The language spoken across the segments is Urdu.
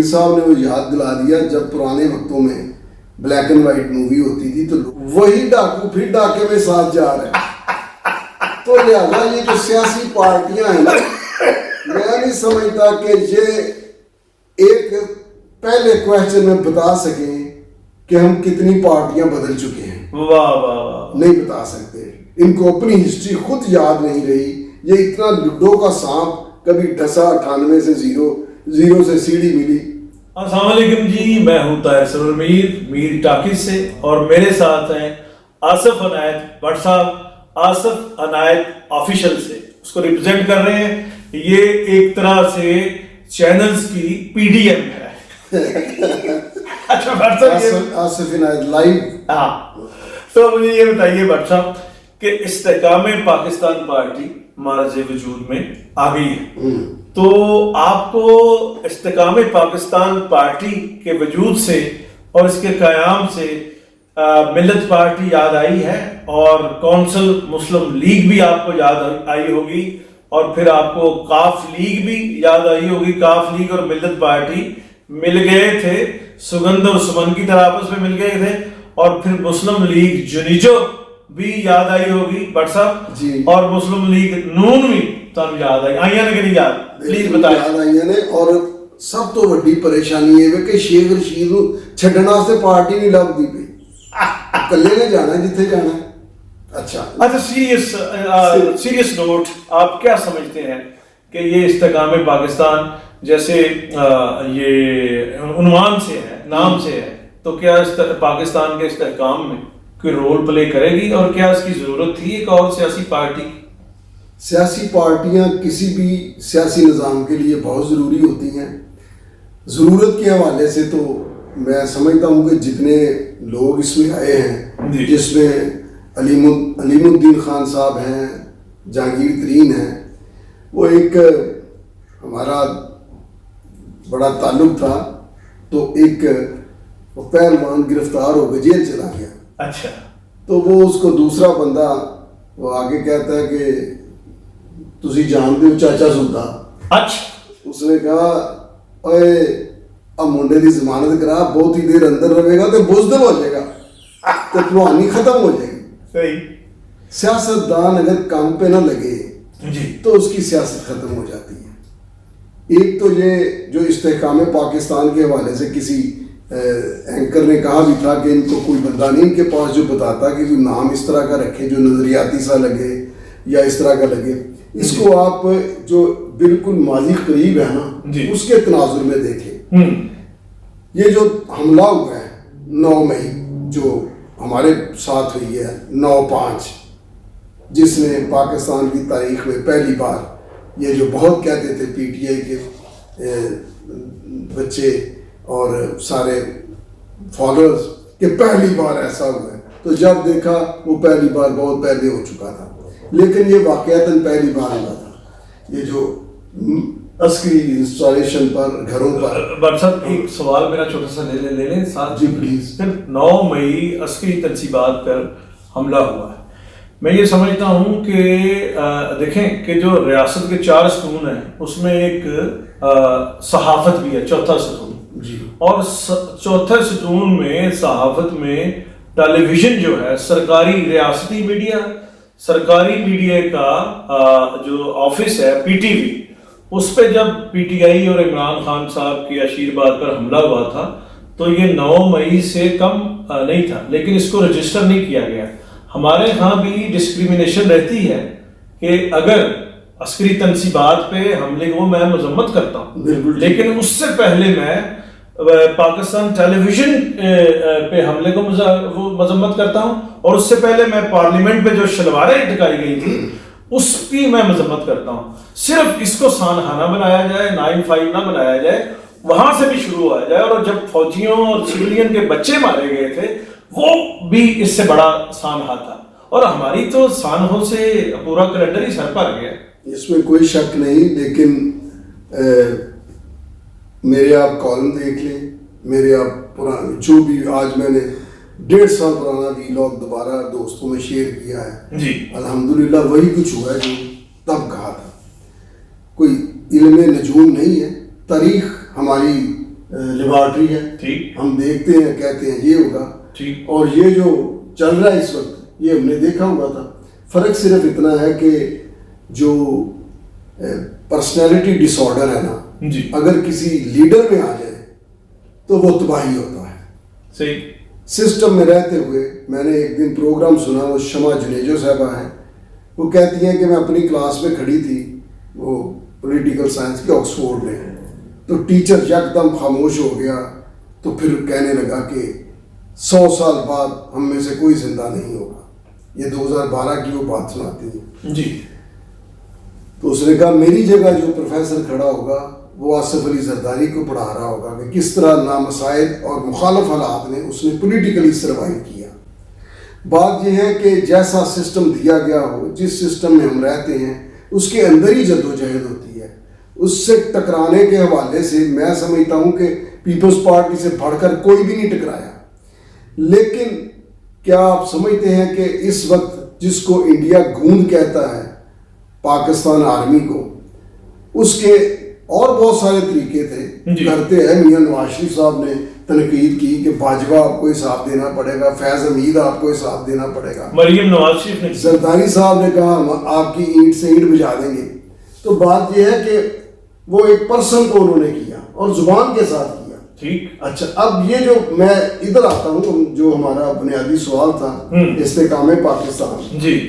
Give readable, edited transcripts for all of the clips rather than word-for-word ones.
صاحب نے وہ یاد دلا دیا، جب پرانے وقتوں میں بلیک اینڈ وائٹ مووی ہوتی تھی تو وہی ڈاکو پھر ڈاکے میں ساتھ جا رہے ہیں، تو لہٰذا یہ جو سیاسی پارٹیاں ہیں نا، میں نہیں سمجھتا کہ یہ ایک پہلے کویسچن میں بتا سکیں کہ ہم کتنی پارٹیاں بدل چکے ہیں. واہ واہ واہ، نہیں بتا سکتے. ان کو اپنی ہسٹری خود یاد نہیں رہی. یہ اتنا لڈو کا سانپ، کبھی ڈھسا 98 سے 0 سے سیڑھی ملی. السلام علیکم جی، میں ہوں طاہر سرور میر ٹاکیز سے، اور میرے ساتھ ہیں آصف عنایت بٹ صاحب. آصف عنایت آفیشل سے اس کو ریپرزینٹ کر رہے ہیں. یہ ایک طرح سے چینلز کی پی ڈی ایم ہے. اچھا بٹ صاحب، آصف عنایت لائیو. ہاں، تو مجھے یہ بتائیے بٹ صاحب کہ استحکام پاکستان پارٹی معرض وجود میں آ گئی ہے، تو آپ کو استحکام پاکستان پارٹی کے وجود سے اور اس کے قیام سے ملت پارٹی یاد آئی ہے، اور کونسل مسلم لیگ بھی آپ کو یاد آئی ہوگی، اور پھر آپ کو کاف لیگ بھی یاد آئی ہوگی. کاف لیگ اور ملت پارٹی مل گئے تھے، سگند اور سمن کی طرح آپس میں مل گئے تھے، اور پھر مسلم لیگ جنیجو بھی یاد آئی ہوگی بٹ صاحب جی، اور مسلم لیگ نون بھی تم یاد آئی آئیاں نے کہ نہیں یاد؟ پلیز بتائیں. یاد آئی نے. اور سب تو بڑی پریشانی یہ ہے کہ شیخ رشید نو چھڈن واسطے پارٹی نہیں لبدی پئی، کلے نے جانا جتھے جانا ہے. اچھا سیریس نوٹ، آپ کیا سمجھتے ہیں کہ یہ استحکام پاکستان جیسے یہ عنوان سے ہے، نام سے ہے، تو کیا پاکستان کے استحکام میں کوئی رول پلے کرے گی، اور کیا اس کی ضرورت تھی ایک اور سیاسی پارٹی کی؟ سیاسی پارٹیاں کسی بھی سیاسی نظام کے لیے بہت ضروری ہوتی ہیں. ضرورت کے حوالے سے تو میں سمجھتا ہوں کہ جتنے لوگ اس میں آئے ہیں، جس میں علیم الدین خان صاحب ہیں، جہانگیر ترین ہیں، وہ ایک ہمارا بڑا تعلق تھا، تو ایک پہلوان گرفتار ہو کے جیل چلا گیا. اچھا، تو وہ اس کو دوسرا بندہ وہ آگے کہتا ہے کہ تسی جانتے ہو چاچا سلطان. اچھا، اس نے کہا اے اب منڈے کی ضمانت کرا، بہت ہی دیر اندر رہے گا تو بزدل ہو جائے گا، تو پلوانی ختم ہو جائے گی. صحیح. سیاست دان اگر کام پہ نہ لگے جی تو اس کی سیاست ختم ہو جاتی ہے. ایک تو یہ جو استحکام پاکستان کے حوالے سے کسی اینکر نے کہا بھی تھا کہ ان کو کوئی بندہ نہیں ان کے پاس جو بتاتا کہ کوئی نام اس طرح کا رکھے جو نظریاتی سا لگے یا اس طرح کا لگے. اس کو آپ جو بالکل ماضی قریب ہے نا، اس کے تناظر میں دیکھیں. یہ جو حملہ ہوا ہے 9 مئی جو ہمارے ساتھ ہوئی ہے 9/5، جس نے پاکستان کی تاریخ میں پہلی بار، یہ جو بہت کہتے تھے پی ٹی آئی کے بچے اور سارے فالوورز کہ پہلی بار ایسا ہوا ہے، تو جب دیکھا وہ پہلی بار بہت پہلے ہو چکا تھا، لیکن یہ واقعتاً پہلی بار ہوا تھا. یہ جو عسکری انسٹالیشن پر گھروں پر. بٹ صاحب ایک سوال میرا چھوٹا سا لے لیں ساتھ. جی پلیز. 9 مئی عسکری تنصیبات پر حملہ ہوا ہے. میں یہ سمجھتا ہوں کہ دیکھیں کہ جو ریاست کے 4 ستون ہیں اس میں ایک صحافت بھی ہے، چوتھا ستون. جی. اور چوتھے ستون میں صحافت میں ٹیلی ویژن جو ہے، سرکاری ریاستی میڈیا، سرکاری میڈیا کا جو آفس ہے پی ٹی وی، اس پہ جب پی ٹی آئی اور عمران خان صاحب کی عشیرباد پر حملہ ہوا تھا تو یہ 9 مئی سے کم نہیں تھا، لیکن اس کو رجسٹر نہیں کیا گیا. ہمارے ہاں بھی ڈسکریمنیشن رہتی ہے کہ اگر عسکری تنصیبات پہ حملے کو میں مذمت کرتا ہوں، لیکن اس سے پہلے میں پاکستان ٹیلی ویژن پہ حملے کو مذمت کرتا ہوں، اور اس سے پہلے میں پارلیمنٹ پہ جو شلواریں ٹکائی گئی تھی اس کی میں مذمت کرتا ہوں. صرف اس کو سانحانہ بنایا جائے، 9/5 نہ بنایا جائے، وہاں سے بھی شروع ہوا جائے. اور جب فوجیوں اور سویلین کے بچے مارے گئے تھے وہ بھی اس سے بڑا سانحہ تھا، اور ہماری تو سانحوں سے پورا کیلنڈر ہی سر پر گیا. اس میں کوئی شک نہیں، لیکن میرے آپ کالم دیکھ لیں، میرے آپ پرانے جو بھی آج میں نے 1.5 سال پرانا ویلاگ دوبارہ دوستوں میں شیئر کیا ہے جی، الحمدللہ وہی کچھ ہوا ہے جو تب کہا تھا. کوئی علم نجوم نہیں ہے، تاریخ ہماری لیبارٹری ہے, ٹھیک, ہم دیکھتے ہیں کہتے ہیں یہ ہوگا, ٹھیک, اور یہ جو چل رہا ہے اس وقت یہ ہم نے دیکھا ہوا تھا. فرق صرف اتنا ہے کہ جو پرسنالٹی ڈس آرڈر ہے نا, جی, اگر کسی لیڈر میں آ جائے تو وہ تباہی ہوتا ہے. صحیح. سسٹم میں رہتے ہوئے میں نے ایک دن پروگرام سنا, وہ شمع جنیجو صاحبہ ہیں, وہ کہتی ہیں کہ میں اپنی کلاس میں کھڑی تھی, وہ پولیٹیکل سائنس کی آکسفورڈ میں, تو ٹیچر یکدم خاموش ہو گیا, تو پھر کہنے لگا کہ 100 سال بعد ہم میں سے کوئی زندہ نہیں ہوگا. یہ 2012 کی وہ بات سناتی ہے. جی. تو اس نے کہا میری جگہ جو پروفیسر کھڑا ہوگا وہ آصف علی زرداری کو پڑھا رہا ہوگا کہ کس طرح نامسائل اور مخالف حالات نے اس نے پولیٹیکلی سروائیو کیا. بات یہ ہے کہ جیسا سسٹم دیا گیا ہو, جس سسٹم میں ہم رہتے ہیں اس کے اندر ہی جدوجہد ہوتی ہے. اس سے ٹکرانے کے حوالے سے میں سمجھتا ہوں کہ پیپلز پارٹی سے بڑھ کر کوئی بھی نہیں ٹکرایا. لیکن کیا آپ سمجھتے ہیں کہ اس وقت جس کو انڈیا گوند کہتا ہے پاکستان آرمی کو, اس کے اور بہت سارے طریقے تھے, کرتے ہیں. میاں نواز شریف صاحب نے تنقید کی کہ باجوہ آپ کو حساب دینا پڑے گا, فیض حمید آپ کو حساب دینا پڑے گا, مریم نواز شریف نے, زرداری صاحب نے کہا ہم آپ کی اینٹ سے اینٹ بجا دیں گے. تو بات یہ ہے کہ وہ ایک پرسن کو انہوں نے کیا اور زبان کے ساتھ کیا. ٹھیک. اچھا, اب یہ جو میں ادھر آتا ہوں, جو ہمارا بنیادی سوال تھا استحکام پاکستان, جی,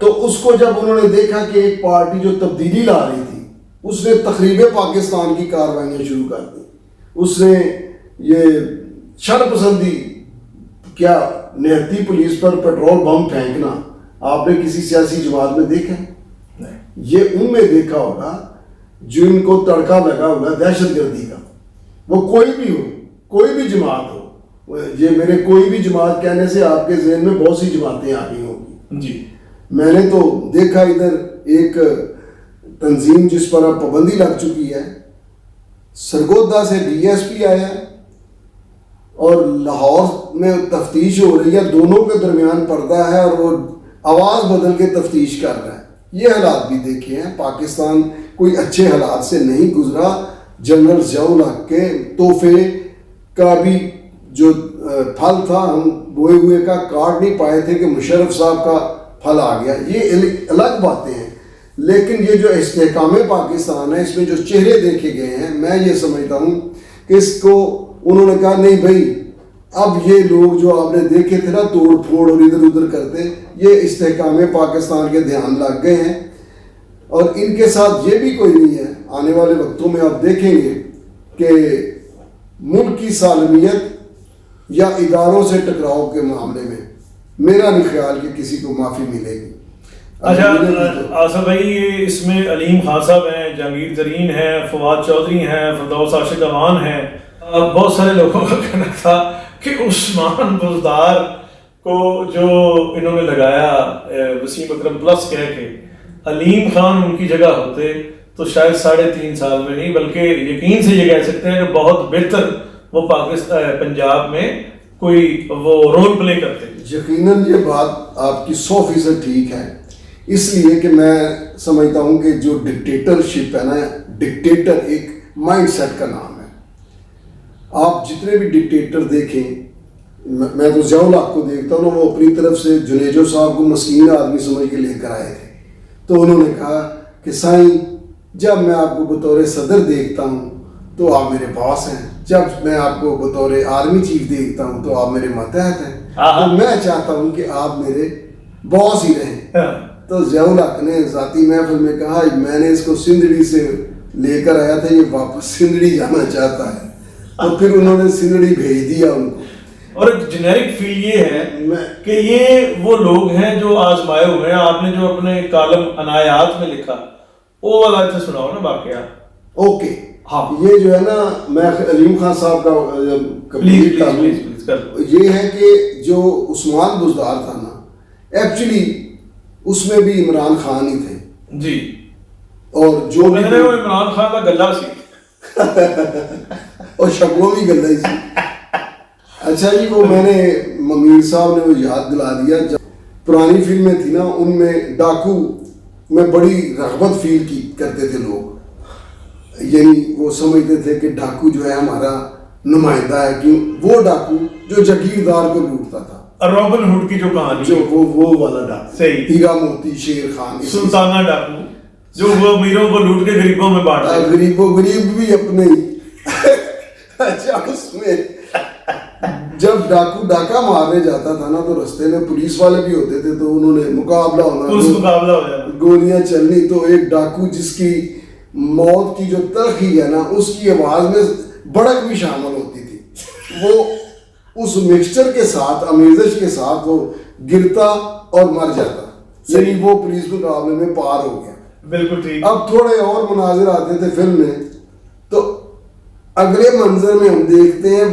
تو اس کو جب انہوں نے دیکھا کہ ایک پارٹی جو تبدیلی لا رہی تھی اس نے تخریب پاکستان کی کاروائیاں شروع کر دی. اس نے یہ شر پسندی, کیا نہتی پولیس پر پیٹرول بم پھینکنا آپ نے کسی سیاسی جماعت میں دیکھا ہے؟ یہ ان میں دیکھا ہوگا جن کو تڑکا لگا ہوگا دہشت گردی کا. وہ کوئی بھی ہو, کوئی بھی جماعت ہو, یہ میرے کوئی بھی جماعت کہنے سے آپ کے ذہن میں بہت سی جماعتیں آ گئی ہوں گی. جی, میں نے تو دیکھا ادھر ایک تنظیم جس پر اب پابندی لگ چکی ہے, سرگودا سے ڈی ایس پی آیا اور لاہور میں تفتیش ہو رہی ہے, دونوں کے درمیان پردہ ہے اور وہ آواز بدل کے تفتیش کر رہا ہے. یہ حالات بھی دیکھے ہیں. پاکستان کوئی اچھے حالات سے نہیں گزرا. جنرل ضیاء الحق کے تحفے کا بھی جو پھل تھا ہم بوئے ہوئے کا کاٹ نہیں پائے تھے کہ مشرف صاحب کا پھل آ گیا. یہ الگ باتیں ہیں. لیکن یہ جو استحکام پاکستان ہے اس میں جو چہرے دیکھے گئے ہیں, میں یہ سمجھتا ہوں کہ اس کو انہوں نے کہا نہیں بھائی, اب یہ لوگ جو آپ نے دیکھے تھے نا توڑ پھوڑ اور ادھر ادھر کرتے, یہ استحکام پاکستان کے دھیان لگ گئے ہیں. اور ان کے ساتھ یہ بھی کوئی نہیں ہے. آنے والے وقتوں میں آپ دیکھیں گے کہ ملک کی سالمیت یا اداروں سے ٹکراؤ کے معاملے میں میرا نہیں خیال کہ کسی کو معافی ملے گی. اچھا آصف بھائی, اس میں علیم خان صاحب ہیں, جہانگیر ترین ہیں, فواد چودھری ہیں, فردوس عاشق امان ہیں. بہت سارے لوگوں کا کہنا تھا کہ عثمان بزدار کو جو انہوں نے لگایا وسیم اکرم پلس کہہ کے, علیم خان ان کی جگہ ہوتے تو شاید 3.5 سال میں نہیں بلکہ یقین سے یہ کہہ سکتے ہیں کہ بہت بہتر وہ پاکستان پنجاب میں کوئی وہ رول پلے کرتے. یقیناً یہ بات آپ کی 100% ٹھیک ہے, اس لیے کہ میں سمجھتا ہوں کہ جو ڈکٹیٹرشپ ہے نا, ڈکٹیٹر ایک مائنڈ سیٹ کا نام ہے. آپ جتنے بھی ڈکٹیٹر دیکھیں, میں تو ضیاء الحق کو دیکھتا ہوں, وہ اپنی طرف سے جنیجو صاحب کو مسکین آدمی سمجھ کے لے کر آئے تھے. تو انہوں نے کہا کہ سائیں جب میں آپ کو بطور صدر دیکھتا ہوں تو آپ میرے باس ہیں, جب میں آپ کو بطور آرمی چیف دیکھتا ہوں تو آپ میرے ماتحت ہیں, تو میں چاہتا ہوں کہ آپ میرے باس ہی رہیں. تو ضیاء الحق نے ذاتی محفل میں کہا میں نے اس کو سندھڑی سے لے کر آیا تھا, یہ واپس سندھڑی جانا چاہتا ہے. تو پھر انہوں نے سندھڑی بھیج دیا ان کو. اور ایک جنیرک فیل یہ ہے کہ یہ وہ لوگ ہیں جو آزمائے ہوئے ہیں. آپ نے جو اپنے کالم عنایات میں لکھا وہ والا سے سناؤ نا واقعہ. اوکے, ہاں, یہ جو ہے نا, میں علیم خان صاحب کا پلیز یہ ہے کہ جو عثمان بزدار تھا نا, ایکچولی اس میں بھی عمران خان ہی تھے. جی, اور جو میں نے وہ عمران خان کا گلہ سی اور شکلوں بھی گلہ ہی سی. اچھا جی, وہ میں نے ممیر صاحب نے وہ یاد دلا دیا, جب پرانی فلمیں تھی نا ان میں ڈاکو میں بڑی رغبت فیل کی کرتے تھے لوگ. یعنی وہ سمجھتے تھے کہ ڈاکو جو ہے ہمارا نمائندہ ہے، کہ وہ ڈاکو جو جاگیردار کو لوٹتا تھا، رابن ہوڈ کی جو کہانی جو وہ والا ڈاکو، صحیح، ہیرا موتی، شیر خان، سلطانہ ڈاکو جو وہ امیروں کو لوٹ کے غریبوں میں بانٹتا ہے، غریب بھی اپنے ہی اچھا اس میں جب ڈاکو ڈاکہ مارنے جاتا تھا نا تو رستے میں پولیس والے بھی ہوتے تھے، تو انہوں نے مقابلہ ہونا، مقابلہ ہو جاتا، گولیاں چلنی، تو ایک ڈاکو جس کی موت کی جو تلخی ہے نا اس کی آواز میں بڑک بھی شامل ہوتی تھی، وہ اس مکسچر کے ساتھ، آمیزش کے ساتھ وہ گرتا اور مر جاتا، یعنی وہ پولیس مقابلے میں پار ہو گیا۔ بالکل ٹھیک۔ اب تھوڑے اور مناظر آتے تھے فلم میں، تو اگلے منظر میں ہم دیکھتے ہیں